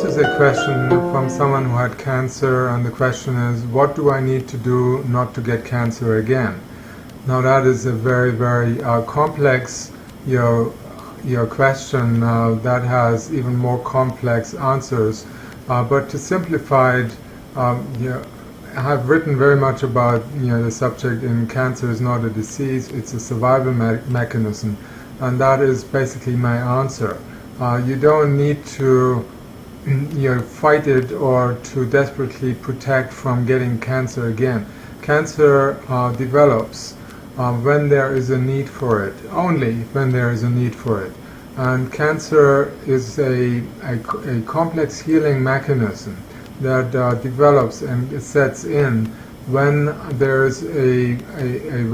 this is a question from someone who had cancer, and the question is, what do I need to do not to get cancer again? Now that is a very, very complex question that has even more complex answers. But to simplify it, I have written very much about the subject in Cancer is Not a Disease, it's a survival mechanism, and that is basically my answer. You don't need to fight it or to desperately protect from getting cancer again. Cancer develops when there is a need for it, only when there is a need for it. And cancer is a complex healing mechanism that develops and sets in when there is a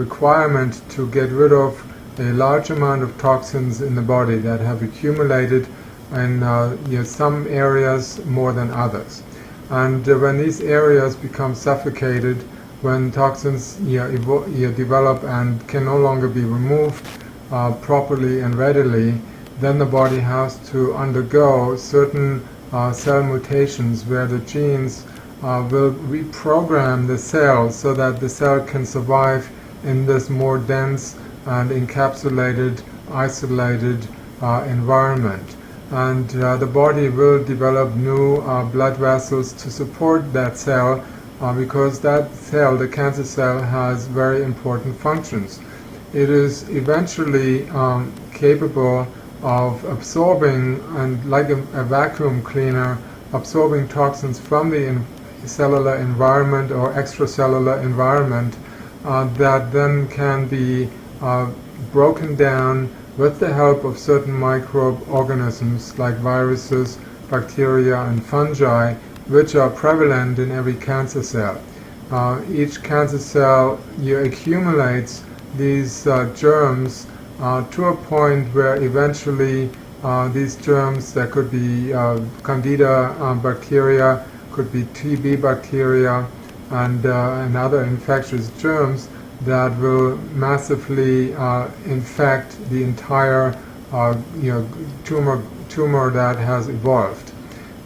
requirement to get rid of a large amount of toxins in the body that have accumulated in some areas more than others. And when these areas become suffocated, when toxins develop and can no longer be removed properly and readily, then the body has to undergo certain cell mutations where the genes will reprogram the cell so that the cell can survive in this more dense and encapsulated, isolated environment. And the body will develop new blood vessels to support that cell because that cell, the cancer cell, has very important functions. It is eventually capable of absorbing, and like a vacuum cleaner, absorbing toxins from the cellular environment or extracellular environment that then can be broken down with the help of certain microorganisms like viruses, bacteria and fungi, which are prevalent in every cancer cell. Each cancer cell accumulates these germs to a point where eventually these germs, there could be candida bacteria, could be TB bacteria, and other infectious germs that will massively infect the entire tumor that has evolved.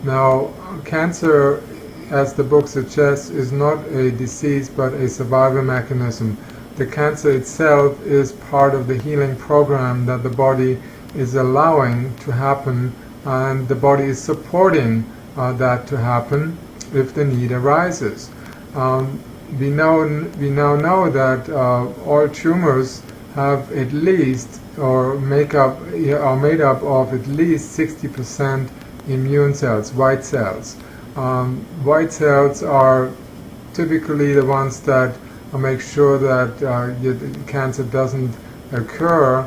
Now, cancer, as the book suggests, is not a disease but a survival mechanism. The cancer itself is part of the healing program that the body is allowing to happen, and the body is supporting that to happen if the need arises. We now know that all tumors have at least, or are made up of at least 60% immune cells, white cells. White cells are typically the ones that make sure that cancer doesn't occur.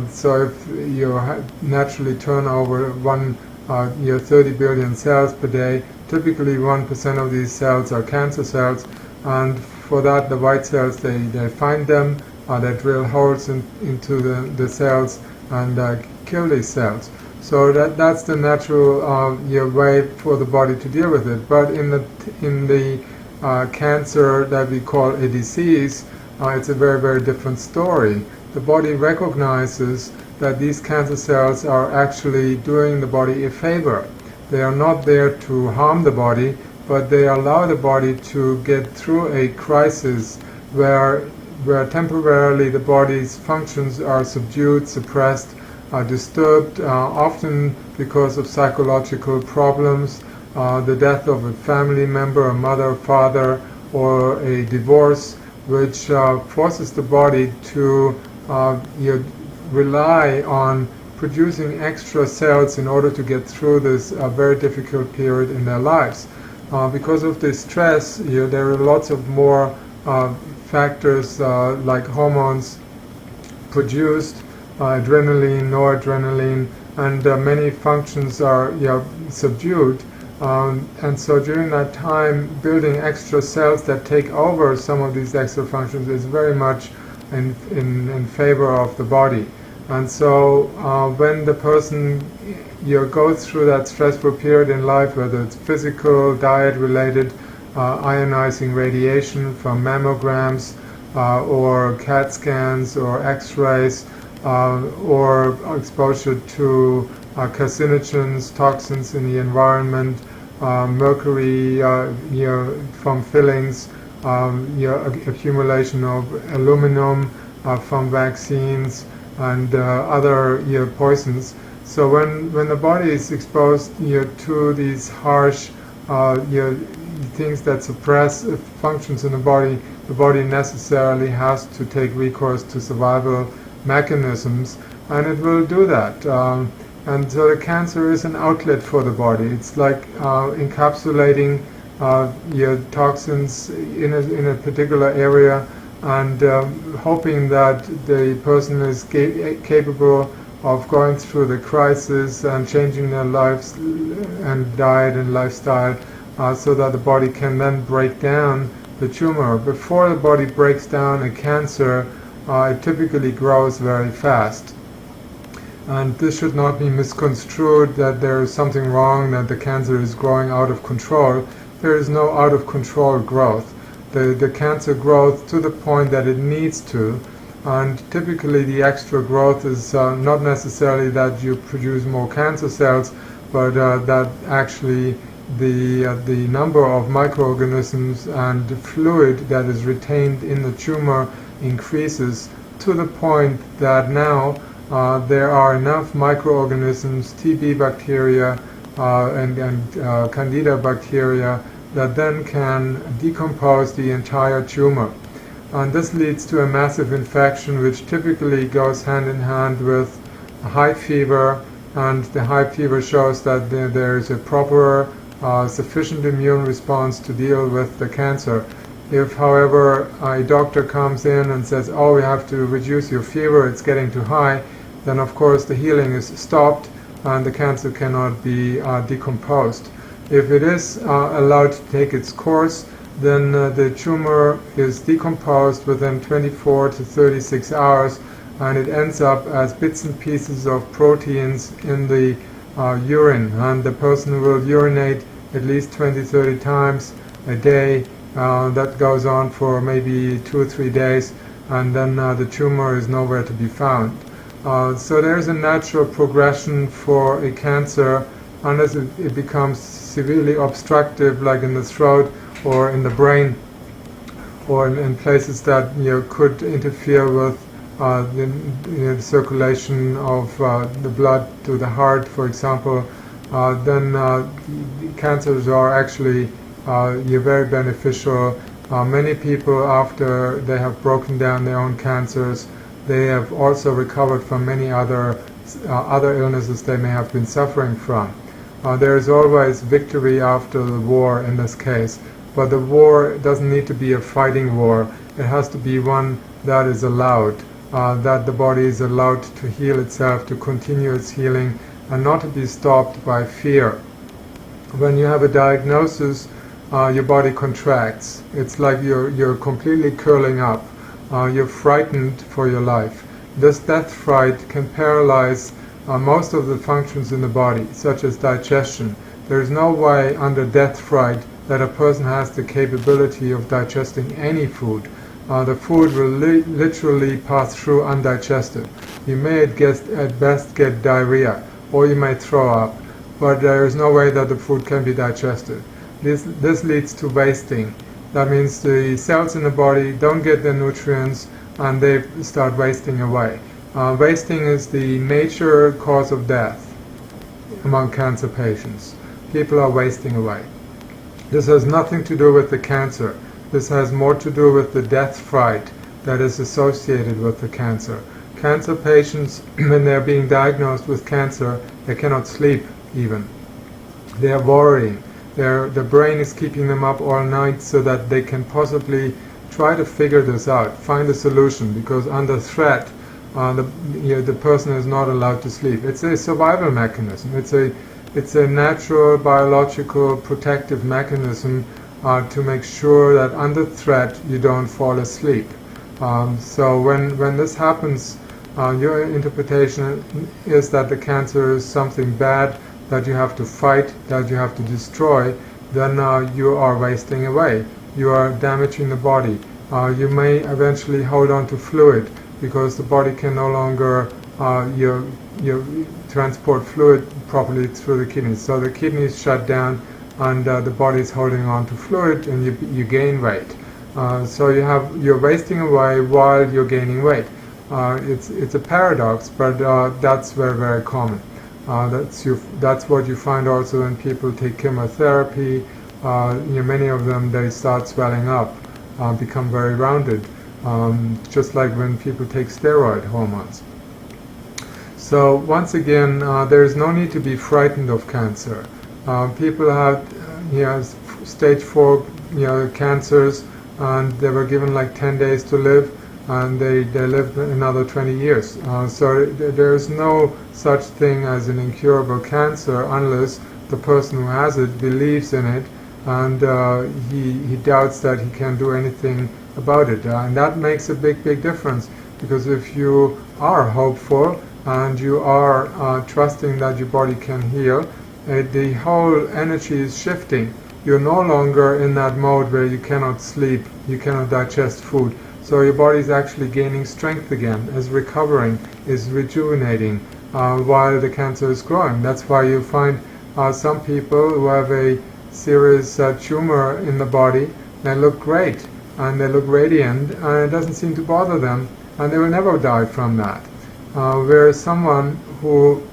So if you naturally turn over 30 billion cells per day, typically 1% of these cells are cancer cells, and for that the white cells, they find them, they drill holes into the cells and kill these cells. So that's the natural way for the body to deal with it. But in the cancer that we call a disease, it's a very, very different story. The body recognizes that these cancer cells are actually doing the body a favor. They are not there to harm the body, but they allow the body to get through a crisis where temporarily the body's functions are subdued, suppressed, disturbed, often because of psychological problems, the death of a family member, a mother, father, or a divorce, which forces the body to rely on producing extra cells in order to get through this very difficult period in their lives. Because of this stress, there are lots of more factors like hormones produced, adrenaline, noradrenaline, and many functions are subdued. And so during that time, building extra cells that take over some of these extra functions is very much in favor of the body. And so when the person goes through that stressful period in life, whether it's physical, diet-related, ionizing radiation from mammograms or CAT scans or X-rays, or exposure to carcinogens, toxins in the environment, mercury from fillings, accumulation of aluminum from vaccines and other poisons. So when the body is exposed to these harsh things that suppress functions in the body necessarily has to take recourse to survival mechanisms, and it will do that. And so the cancer is an outlet for the body. It's like encapsulating toxins in a particular area, and hoping that the person is capable of going through the crisis and changing their lives and diet and lifestyle, so that the body can then break down the tumor. Before the body breaks down a cancer, it typically grows very fast. And this should not be misconstrued that there is something wrong, that the cancer is growing out of control. There is no out of control growth. The cancer grows to the point that it needs to, and typically the extra growth is not necessarily that you produce more cancer cells, but that actually the number of microorganisms and fluid that is retained in the tumor increases to the point that now there are enough microorganisms, TB bacteria and Candida bacteria, that then can decompose the entire tumor. And this leads to a massive infection, which typically goes hand in hand with a high fever, and the high fever shows that there is a proper, sufficient immune response to deal with the cancer. If, however, a doctor comes in and says, oh, we have to reduce your fever, it's getting too high, then of course the healing is stopped and the cancer cannot be decomposed. If it is allowed to take its course, then the tumor is decomposed within 24 to 36 hours, and it ends up as bits and pieces of proteins in the urine, and the person will urinate at least 20-30 times a day. That goes on for maybe 2 or 3 days, and then the tumor is nowhere to be found. So there's a natural progression for a cancer unless it becomes severely obstructive, like in the throat or in the brain, or in places that could interfere with the circulation of the blood to the heart, for example. Then cancers are actually very beneficial. Many people, after they have broken down their own cancers, they have also recovered from many other illnesses they may have been suffering from. There is always victory after the war in this case, but the war doesn't need to be a fighting war. It has to be one that is allowed, that the body is allowed to heal itself, to continue its healing, and not to be stopped by fear. When you have a diagnosis, your body contracts. It's like you're completely curling up. You're frightened for your life. This death fright can paralyze most of the functions in the body, such as digestion. There is no way under death fright that a person has the capability of digesting any food. The food will literally pass through undigested. You may at best get diarrhea, or you may throw up, but there is no way that the food can be digested. This leads to wasting. That means the cells in the body don't get their nutrients and they start wasting away. Wasting is the major cause of death among cancer patients. People are wasting away. This has nothing to do with the cancer. This has more to do with the death fright that is associated with the cancer. Cancer patients, when they're being diagnosed with cancer, they cannot sleep even. They are worrying. The brain is keeping them up all night so that they can possibly try to figure this out, find a solution, because under threat, the person is not allowed to sleep. It's a survival mechanism. It's a natural biological protective mechanism to make sure that under threat you don't fall asleep. So when this happens, your interpretation is that the cancer is something bad that you have to fight, that you have to destroy. Then you are wasting away. You are damaging the body. You may eventually hold on to fluid because the body can no longer you transport fluid properly through the kidneys. So the kidneys shut down, and the body is holding on to fluid, and you gain weight. So you're wasting away while you're gaining weight. It's a paradox, but that's very, very common. That's what you find also when people take chemotherapy. Many of them, they start swelling up, become very rounded, just like when people take steroid hormones. So once again, there is no need to be frightened of cancer. People have stage 4 cancers, and they were given like 10 days to live, and they lived another 20 years. So there is no such thing as an incurable cancer unless the person who has it believes in it, and he doubts that he can do anything about it. And that makes a big difference, because if you are hopeful and you are trusting that your body can heal, the whole energy is shifting. You're no longer in that mode where you cannot sleep, you cannot digest food. So your body is actually gaining strength again, is recovering, is rejuvenating while the cancer is growing. That's why you find some people who have a serious tumor in the body, they look great and they look radiant, and it doesn't seem to bother them, and they will never die from that. Whereas someone who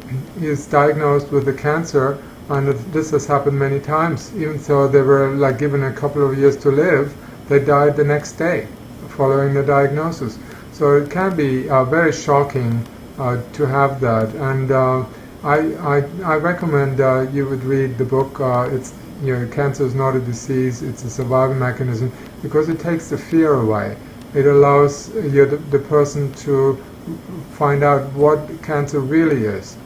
is diagnosed with the cancer, and this has happened many times, even though they were like given a couple of years to live, they died the next day following the diagnosis. So it can be very shocking to have that, and I recommend you would read the book. It's Cancer is Not a Disease, it's a Survival Mechanism, because it takes the fear away. It allows the person to find out what cancer really is,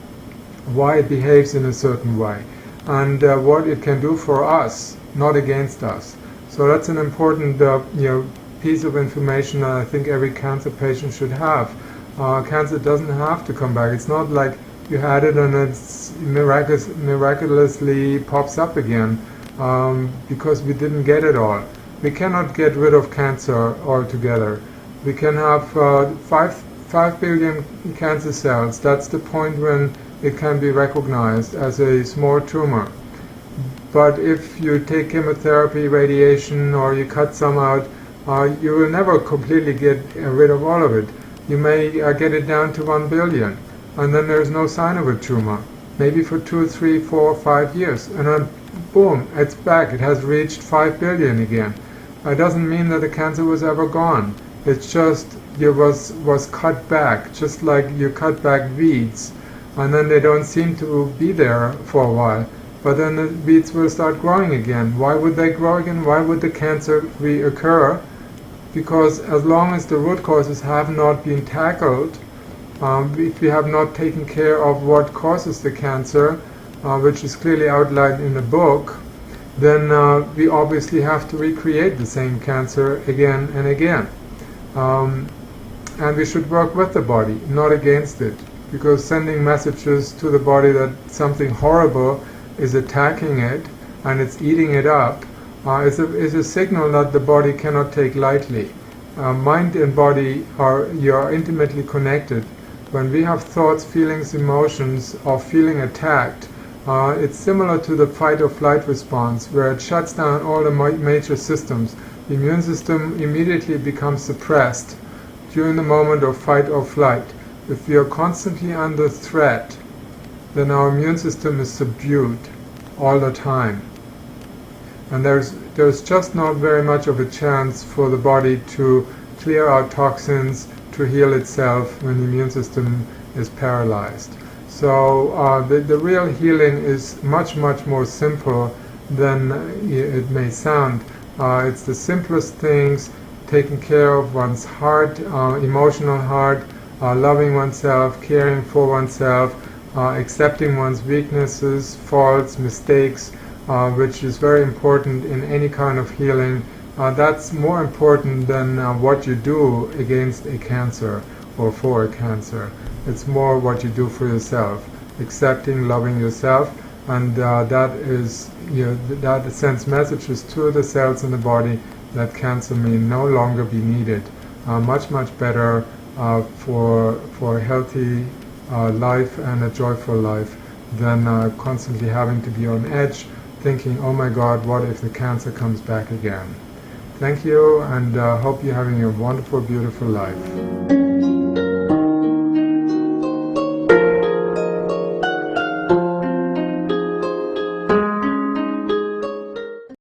why it behaves in a certain way, and what it can do for us, not against us. So that's an important piece of information that I think every cancer patient should have. Cancer doesn't have to come back. It's not like you had it and it's miraculously pops up again because we didn't get it all. We cannot get rid of cancer altogether. We can have 5 billion cancer cells. That's the point when it can be recognized as a small tumor. But if you take chemotherapy, radiation, or you cut some out, you will never completely get rid of all of it. You may get it down to 1 billion, and then there's no sign of a tumor, maybe for 2, 3, 4, 5 years, and then boom, it's back. It has reached 5 billion again. It doesn't mean that the cancer was ever gone. It's just it was cut back, just like you cut back weeds, and then they don't seem to be there for a while. But then the weeds will start growing again. Why would they grow again? Why would the cancer reoccur? Because as long as the root causes have not been tackled, if we have not taken care of what causes the cancer, which is clearly outlined in the book, then we obviously have to recreate the same cancer again and again. And we should work with the body, not against it, because sending messages to the body that something horrible is attacking it and it's eating it up is a signal that the body cannot take lightly. Mind and body are intimately connected. When we have thoughts, feelings, emotions of feeling attacked, it's similar to the fight or flight response, where it shuts down all the major systems. The immune system immediately becomes suppressed during the moment of fight or flight. If we are constantly under threat, then our immune system is subdued all the time. And there's just not very much of a chance for the body to clear out toxins, to heal itself when the immune system is paralyzed. So the real healing is much more simple than it may sound. It's the simplest things: taking care of one's heart, emotional heart, loving oneself, caring for oneself, accepting one's weaknesses, faults, mistakes, which is very important in any kind of healing. That's more important than what you do against a cancer or for a cancer. It's more what you do for yourself, accepting, loving yourself, and that sends messages to the cells in the body that cancer may no longer be needed. Much better for a healthy life and a joyful life than constantly having to be on edge, thinking, oh my God, what if the cancer comes back again? Thank you, and hope you're having a wonderful, beautiful life.